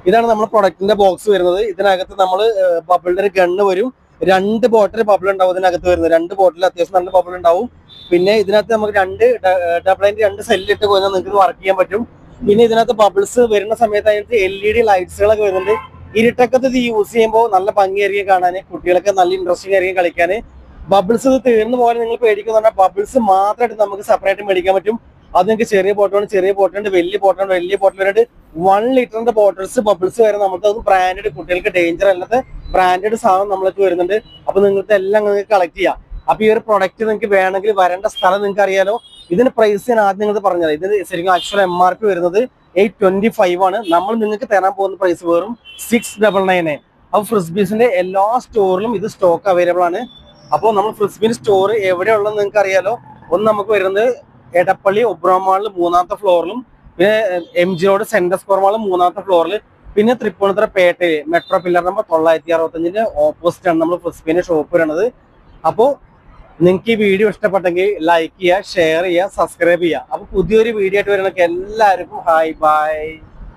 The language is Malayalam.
ഇതാണ് നമ്മുടെ പ്രൊഡക്റ്റിന്റെ ബോക്സ് വരുന്നത്. ഇതിനകത്ത് നമ്മൾ ബബിളിന്റെ ഒരു ഗണ്ണ് വരും. 2 ബോട്ടിൽ ബബിൾ ഉണ്ടാവും ഇതിനകത്ത് വരുന്നത്. 2 ബോട്ടിൽ അത്യാവശ്യം നല്ല ബബിൾ ഉണ്ടാവും. പിന്നെ ഇതിനകത്ത് നമുക്ക് 2 ഡബിൾ അതിന്റെ 2 സെല്ലിട്ട് കഴിഞ്ഞാൽ നിങ്ങൾക്ക് വർക്ക് ചെയ്യാൻ പറ്റും. പിന്നെ ഇതിനകത്ത് ബബിൾസ് വരുന്ന സമയത്ത് അതിനകത്ത് LED ലൈറ്റ്സുകളൊക്കെ വരുന്നുണ്ട്. ഇരുട്ടക്കത്ത് ഇത് യൂസ് ചെയ്യുമ്പോൾ നല്ല ഭംഗിയായിരിക്കും കാണാൻ, കുട്ടികളൊക്കെ നല്ല ഇൻട്രസ്റ്റിംഗ് ആയിരിക്കും കളിക്കാൻ. ബബിൾസ് ഇത് തീർന്നു പോലെ നിങ്ങൾ പേടിക്കുന്ന പറഞ്ഞാൽ ബബിൾസ് മാത്രമായിട്ട് നമുക്ക് സെപ്പറേറ്റ് മേടിക്കാൻ പറ്റും. അത് നിങ്ങൾക്ക് ചെറിയ ബോട്ടിലുണ്ട്, വലിയ ബോട്ടിൽ വരുന്നുണ്ട്. 1 ലിറ്ററിന്റെ ബോട്ടിൽസ് ബബിൾസ് വരെ നമുക്ക് അത് ബ്രാൻഡഡ്, കുട്ടികൾക്ക് ഡേഞ്ചർ അല്ലാത്ത ബ്രാൻഡഡ് സാധനം നമ്മൾക്ക് വരുന്നുണ്ട്. അപ്പൊ നിങ്ങൾക്ക് എല്ലാം നിങ്ങൾക്ക് കളക്ട് ചെയ്യാം. അപ്പൊ ഈ ഒരു പ്രൊഡക്റ്റ് നിങ്ങൾക്ക് വേണമെങ്കിൽ വരേണ്ട സ്ഥലം നിങ്ങൾക്ക് അറിയാലോ. ഇതിന് പ്രൈസ് ഞാൻ ആദ്യം നിങ്ങൾക്ക് പറഞ്ഞത്, ഇതിന് ശരിക്കും ആക്ച്വൽ MRP വരുന്നത് 825 ആണ്. നമ്മൾ നിങ്ങൾക്ക് തരാൻ പോകുന്ന പ്രൈസ് വെറും 699. അപ്പൊ ഫ്രിസ്ബീസിന്റെ എല്ലാ സ്റ്റോറിലും ഇത് സ്റ്റോക്ക് അവൈലബിൾ ആണ്. അപ്പോൾ നമ്മൾ ഫ്രിസ്ബീൻ സ്റ്റോർ എവിടെയുള്ളത് നിങ്ങൾക്ക് അറിയാലോ. ഒന്ന് നമുക്ക് വരുന്നത് എടപ്പള്ളി ഒബ്രോ മാളിൽ 3ാമത്തെ ഫ്ലോറിലും, പിന്നെ MG റോഡ് സെൻട്രൽ സ്ക്വയർ മാളിൽ 3ാമത്തെ ഫ്ലോറിൽ, പിന്നെ തൃപ്പൂണിത്തുറ പേട്ടയിൽ മെട്രോ പില്ലർ നമ്പർ 965 ഓപ്പോസിറ്റ് ആണ് നമ്മൾ ഫ്രിസ്ബീന്റെ ഷോപ്പ് വരുന്നത്. അപ്പോൾ നിങ്ങൾക്ക് ഈ വീഡിയോ ഇഷ്ടപ്പെട്ടെങ്കിൽ ലൈക്ക് ചെയ്യുക, ഷെയർ ചെയ്യുക, സബ്സ്ക്രൈബ് ചെയ്യുക. അപ്പോൾ പുതിയൊരു വീഡിയോ ആയിട്ട് വരുന്നവർക്ക് എല്ലാവർക്കും ഹായ് ബൈ.